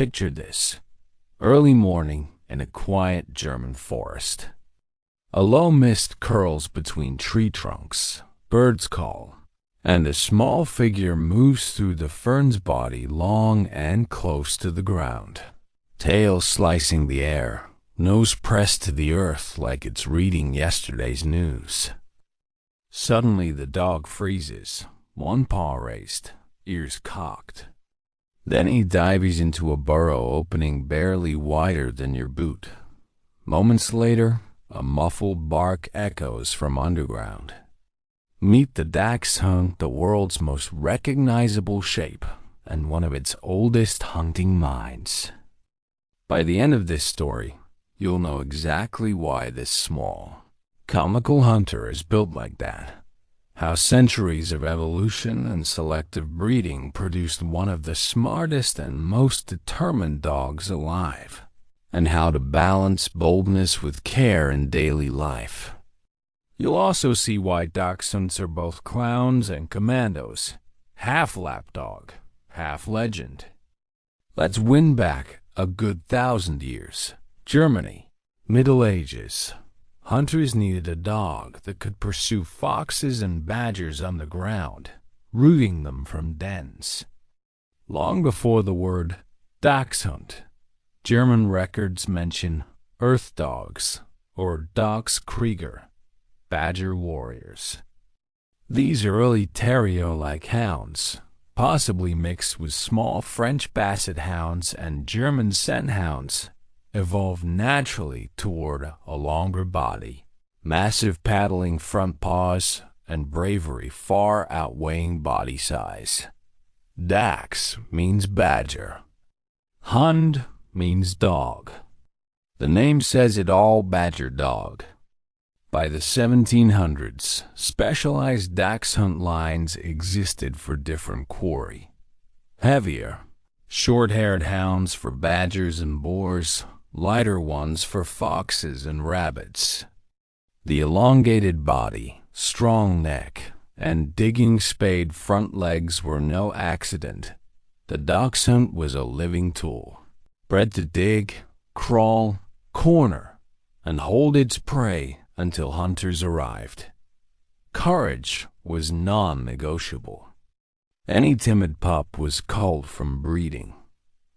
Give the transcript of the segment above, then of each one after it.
Picture this: early morning in a quiet German forest. A low mist curls between tree trunks, birds call, and a small figure moves through the fern's body, long and close to the ground. Tail slicing the air, nose pressed to the earth like it's reading yesterday's news. Suddenly the dog freezes, one paw raised, ears cocked. Then he dives into a burrow opening barely wider than your boot. Moments later, a muffled bark echoes from underground. Meet the Dachshund, the world's most recognizable shape and one of its oldest hunting minds. By the end of this story, you'll know exactly why this small, comical hunter is built like that, how centuries of evolution and selective breeding produced one of the smartest and most determined dogs alive, and how to balance boldness with care in daily life. You'll also see why Dachshunds are both clowns and commandos, half lapdog, half legend. Let's win back a good 1,000 years. Germany, Middle Ages. Hunters needed a dog that could pursue foxes and badgers on the ground, rooting them from dens. Long before the word Dachshund, German records mention earth dogs or Dachskrieger, badger warriors. These early terrier-like hounds, possibly mixed with small French basset hounds and German scent hounds, evolved naturally toward a longer body, massive paddling front paws, and bravery far outweighing body size. Dachs means badger. Hund means dog. The name says it all, badger dog. By the 1700s, specialized Dachshund lines existed for different quarry. Heavier, short-haired hounds for badgers and boars, lighter ones for foxes and rabbits. The elongated body, strong neck, and digging spade front legs were no accident. The Dachshund was a living tool, bred to dig, crawl, corner, and hold its prey until hunters arrived. Courage was non-negotiable. Any timid pup was culled from breeding,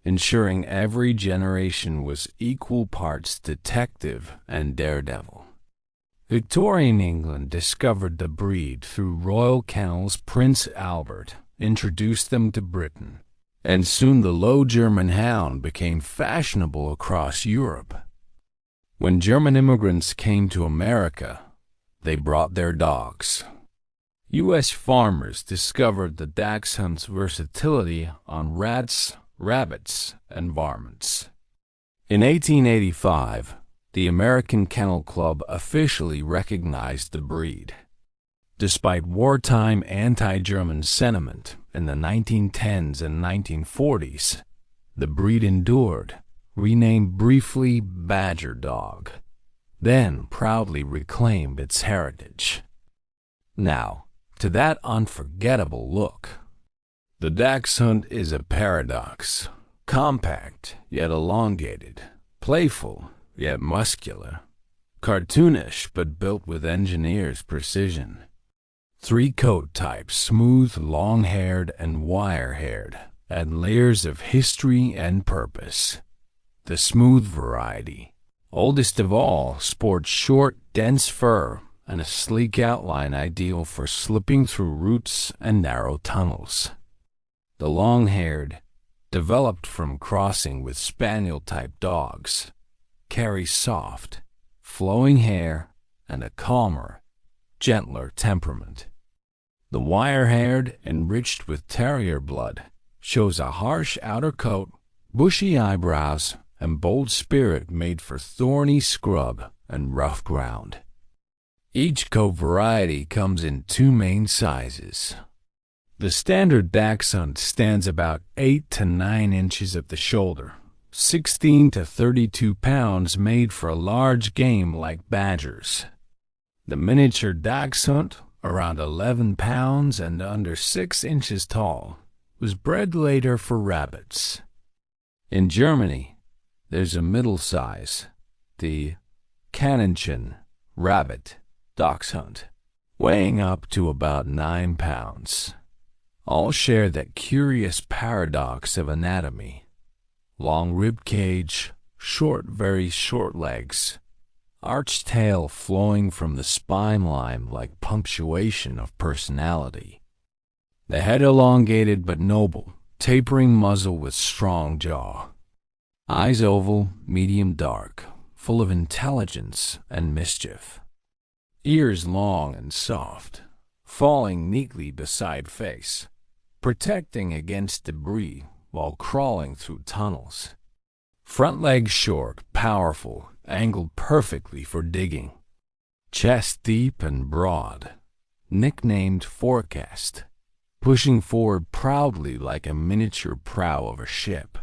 ensuring every generation was equal parts detective and daredevil. Victorian England discovered the breed through royal kennels. Prince Albert introduced them to Britain, and soon the Low German Hound became fashionable across Europe. When German immigrants came to America, they brought their dogs. U.S. farmers discovered the Dachshund's versatility on rats, rabbits, and varmints. In 1885, the American Kennel Club officially recognized the breed. Despite wartime anti-German sentiment in the 1910s and 1940s, the breed endured, renamed briefly Badger Dog, then proudly reclaimed its heritage. Now, to that unforgettable look. The Dachshund is a paradox, compact yet elongated, playful yet muscular, cartoonish but built with engineer's precision. 3 coat types: smooth, long-haired, and wire-haired, and layers of history and purpose. The smooth variety, oldest of all, sports short, dense fur and a sleek outline ideal for slipping through roots and narrow tunnels. The long-haired, developed from crossing with spaniel-type dogs, carries soft, flowing hair and a calmer, gentler temperament. The wire-haired, enriched with terrier blood, shows a harsh outer coat, bushy eyebrows, and bold spirit made for thorny scrub and rough ground. Each coat variety comes in 2 main sizes. The standard Dachshund stands about 8 to 9 inches at the shoulder, 16 to 32 pounds, made for large game like badgers. The miniature Dachshund, around 11 pounds and under 6 inches tall, was bred later for rabbits. In Germany, there's a middle size, the Kaninchen rabbit Dachshund, weighing up to about 9 pounds. All share that curious paradox of anatomy: long rib cage, short, very short legs, arched tail flowing from the spine line like punctuation of personality. The head elongated but noble, tapering muzzle with strong jaw. Eyes oval, medium dark, full of intelligence and mischief. Ears long and soft, falling neatly beside face, protecting against debris while crawling through tunnels. Front legs short, powerful, angled perfectly for digging. Chest deep and broad, nicknamed forecast, pushing forward proudly like a miniature prow of a ship.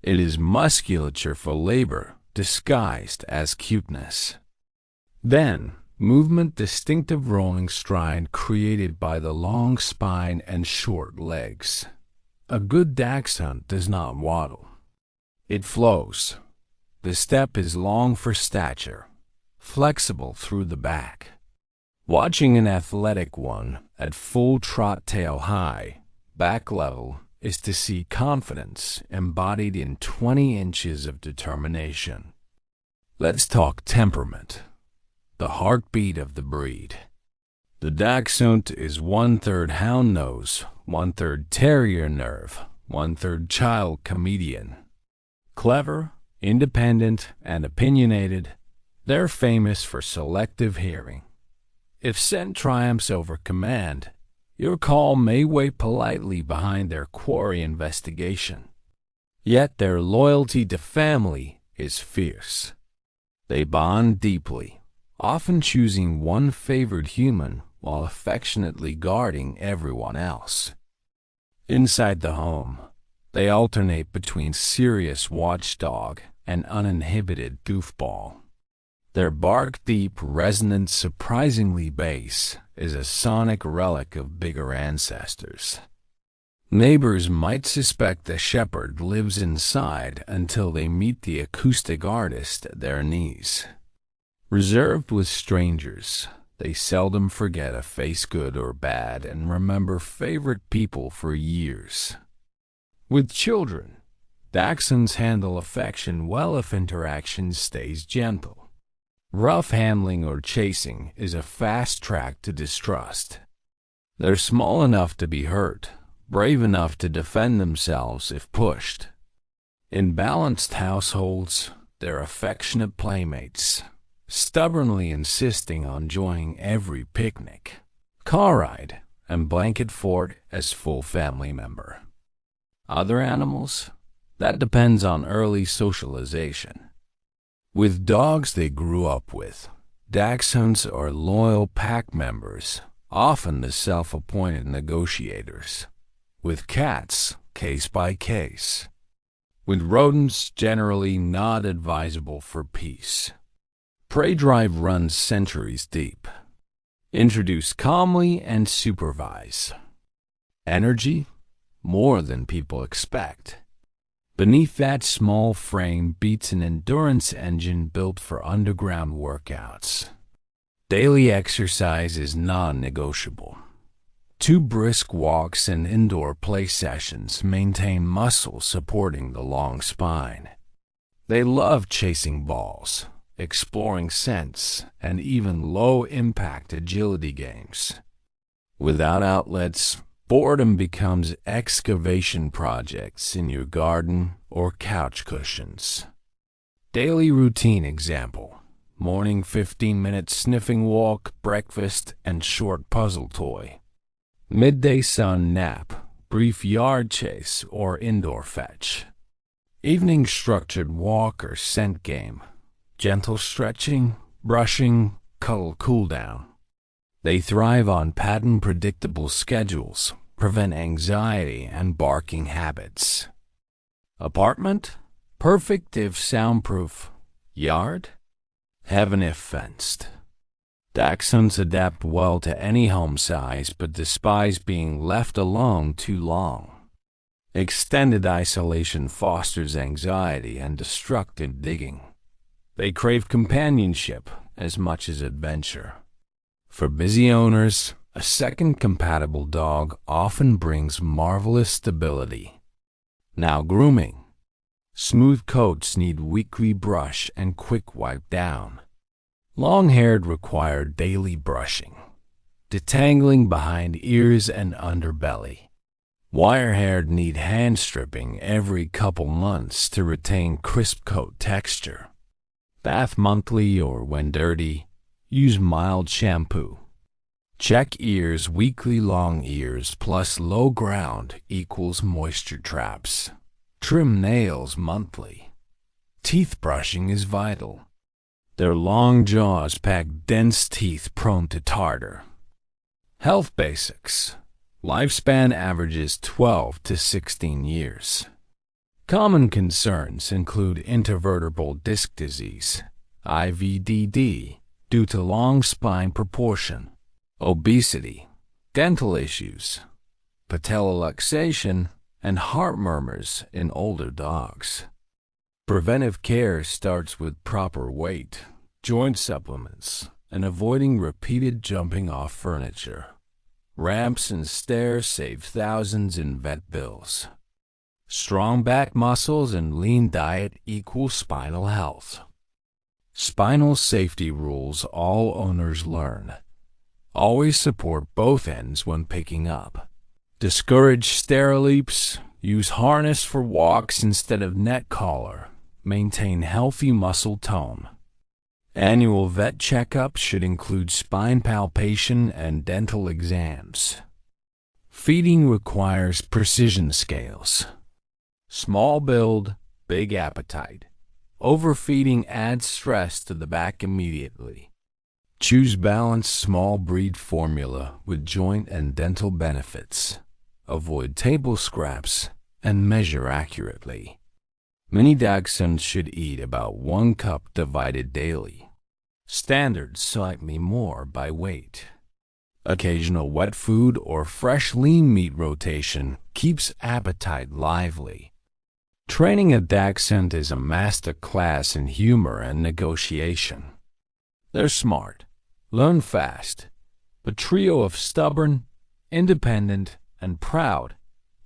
It is musculature for labor disguised as cuteness. Then, movement distinctive rolling stride created by the long spine and short legs. A good Dachshund does not waddle. It flows. The step is long for stature, flexible through the back. Watching an athletic one at full trot tail high, back level, is to see confidence embodied in 20 inches of determination. Let's talk temperament, the heartbeat of the breed. The Dachshund is 1/3 hound nose, 1/3 terrier nerve, 1/3 child comedian. Clever, independent, and opinionated, they're famous for selective hearing. If scent triumphs over command, your call may wait politely behind their quarry investigation. Yet their loyalty to family is fierce. They bond deeply, often choosing one favored human while affectionately guarding everyone else. Inside the home, they alternate between serious watchdog and uninhibited goofball. Their bark deep, resonant, surprisingly bass is a sonic relic of bigger ancestors. Neighbors might suspect the shepherd lives inside until they meet the acoustic artist at their knees. Reserved with strangers, they seldom forget a face good or bad and remember favorite people for years. With children, Dachshunds handle affection well if interaction stays gentle. Rough handling or chasing is a fast track to distrust. They're small enough to be hurt, brave enough to defend themselves if pushed. In balanced households, they're affectionate playmates, stubbornly insisting on joining every picnic, car ride, and blanket fort as full family member. Other animals? That depends on early socialization. With dogs they grew up with, Dachshunds are loyal pack members, often the self-appointed negotiators. With cats, case by case. With rodents, generally not advisable for peace. Prey drive runs centuries deep. Introduce calmly and supervise. Energy? More than people expect. Beneath that small frame beats an endurance engine built for underground workouts. Daily exercise is non-negotiable. 2 brisk walks and indoor play sessions maintain muscle supporting the long spine. They love chasing balls, exploring scents, and even low-impact agility games. Without outlets, boredom becomes excavation projects in your garden or couch cushions. Daily routine example: morning 15-minute sniffing walk, breakfast, and short puzzle toy. Midday sun nap, brief yard chase or indoor fetch. Evening structured walk or scent game. Gentle stretching, brushing, cuddle cool down. They thrive on pattern predictable schedules, prevent anxiety and barking habits. Apartment? Perfect if soundproof. Yard? Heaven if fenced. Dachshunds adapt well to any home size but despise being left alone too long. Extended isolation fosters anxiety and destructive digging. They crave companionship as much as adventure. For busy owners, a second compatible dog often brings marvelous stability. Now grooming. Smooth coats need weekly brush and quick wipe down. Long-haired require daily brushing, detangling behind ears and underbelly. Wire-haired need hand stripping every couple months to retain crisp coat texture. Bath monthly or when dirty, use mild shampoo. Check ears weekly. Long ears plus low ground equals moisture traps. Trim nails monthly. Teeth brushing is vital. Their long jaws pack dense teeth prone to tartar. Health basics. Lifespan averages 12 to 16 years. Common concerns include intervertebral disc disease, IVDD, due to long spine proportion, obesity, dental issues, patelloluxation, and heart murmurs in older dogs. Preventive care starts with proper weight, joint supplements, and avoiding repeated jumping off furniture. Ramps and stairs save thousands in vet bills. Strong back muscles and lean diet equal spinal health. Spinal safety rules all owners learn. Always support both ends when picking up. Discourage stair leaps. Use harness for walks instead of neck collar. Maintain healthy muscle tone. Annual vet checkups should include spine palpation and dental exams. Feeding requires precision scales. Small build, big appetite. Overfeeding adds stress to the back immediately. Choose balanced small breed formula with joint and dental benefits. Avoid table scraps and measure accurately. Mini Dachshunds should eat about 1 cup divided daily. Standard slightly more by weight. Occasional wet food or fresh lean meat rotation keeps appetite lively. Training a Dachshund is a master class in humor and negotiation. They're smart, learn fast, but trio of stubborn, independent, and proud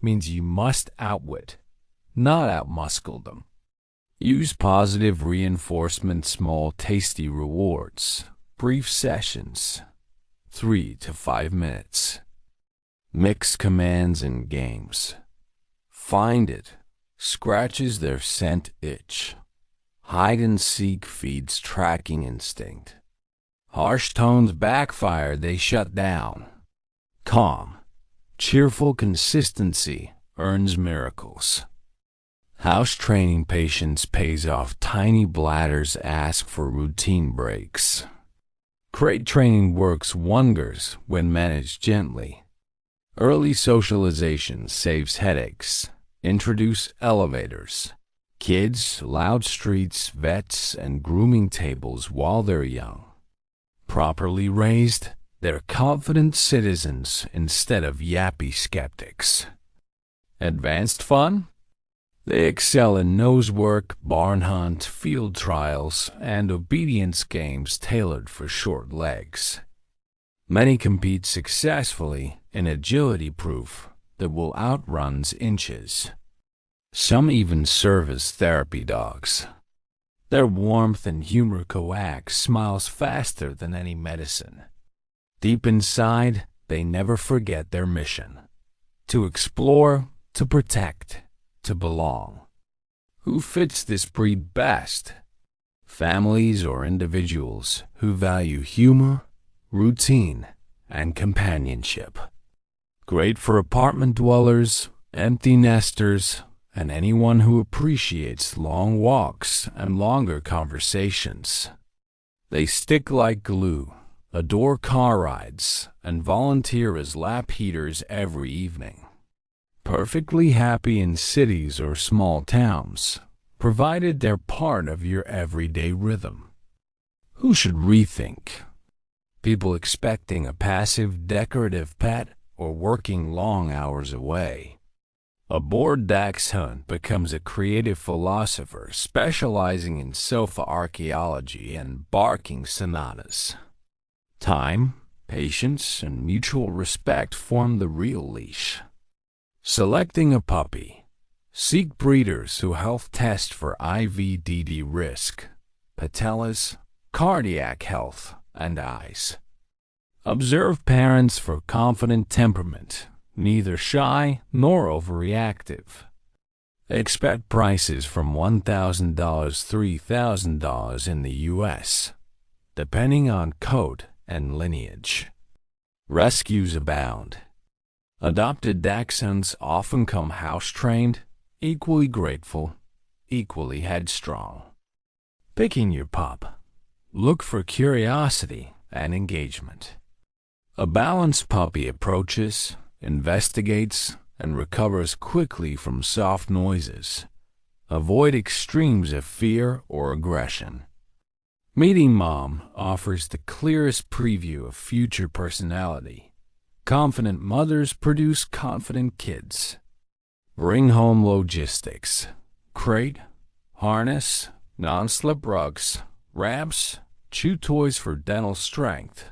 means you must outwit, not outmuscle them. Use positive reinforcement, small tasty rewards, brief sessions, 3 to 5 minutes. Mix commands and games. Find it, scratches their scent itch. Hide and seek feeds tracking instinct. Harsh tones backfire, they shut down. Calm, cheerful consistency earns miracles. House training patience pays off. Tiny bladders ask for routine breaks. Crate training works wonders when managed gently. Early socialization saves headaches. Introduce elevators. Kids, loud streets, vets, and grooming tables while they're young. Properly raised, they're confident citizens instead of yappy skeptics. Advanced fun? They excel in nose work, barn hunt, field trials, and obedience games tailored for short legs. Many compete successfully in agility proof that will outrun inches. Some even serve as therapy dogs. Their warmth and humor coax smiles faster than any medicine. Deep inside, they never forget their mission: to explore, to protect, to belong. Who fits this breed best? Families or individuals who value humor, routine, and companionship. Great for apartment dwellers, empty nesters, and anyone who appreciates long walks and longer conversations. They stick like glue, adore car rides, and volunteer as lap heaters every evening. Perfectly happy in cities or small towns, provided they're part of your everyday rhythm. Who should rethink? People expecting a passive, decorative pet or working long hours away. A bored Dachshund becomes a creative philosopher specializing in sofa archaeology and barking sonatas. Time, patience, and mutual respect form the real leash. Selecting a puppy. Seek breeders who health test for IVDD risk, patellas, cardiac health, and eyes. Observe parents for confident temperament, neither shy nor overreactive. Expect prices from $1,000 $3,000 in the U.S., depending on coat and lineage. Rescues abound. Adopted Dachshunds often come house-trained, equally grateful, equally headstrong. Picking your pup. Look for curiosity and engagement. A balanced puppy approaches, investigates, and recovers quickly from soft noises. Avoid extremes of fear or aggression. Meeting Mom offers the clearest preview of future personality. Confident mothers produce confident kids. Bring home logistics. Crate, harness, non-slip rugs, ramps, chew toys for dental strength,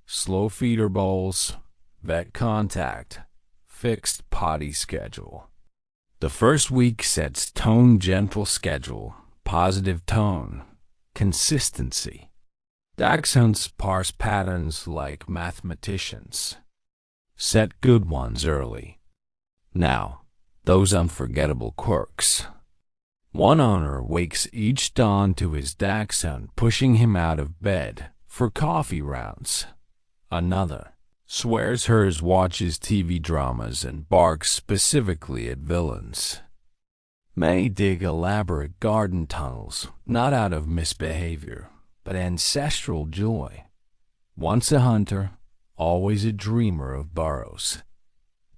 slow feeder bowls, vet contact, fixed potty schedule. The first week sets tone, gentle schedule, positive tone, consistency. Dachshunds parse patterns like mathematicians. Set good ones early. Now, those unforgettable quirks. One owner wakes each dawn to his Dachshund pushing him out of bed for coffee rounds. Another swears hers watches TV dramas and barks specifically at villains. May dig elaborate garden tunnels, not out of misbehavior, but ancestral joy. Once a hunter, always a dreamer of burrows.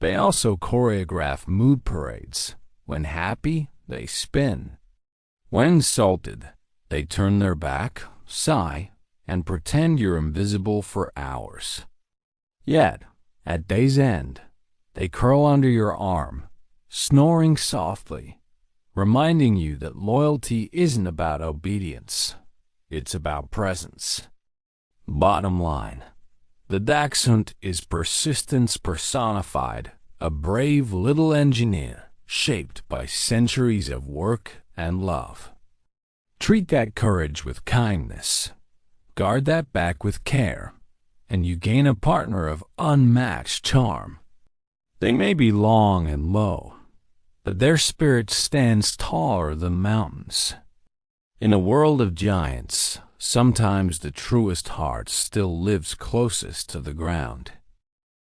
They also choreograph mood parades. When happy, they spin. When insulted, they turn their back, sigh, and pretend you're invisible for hours. Yet, at day's end, they curl under your arm, snoring softly, reminding you that loyalty isn't about obedience, it's about presence. Bottom line, the Dachshund is persistence personified, a brave little engineer shaped by centuries of work and love. Treat that courage with kindness, guard that back with care, and you gain a partner of unmatched charm. They may be long and low, but their spirit stands taller than mountains. In a world of giants, sometimes the truest heart still lives closest to the ground.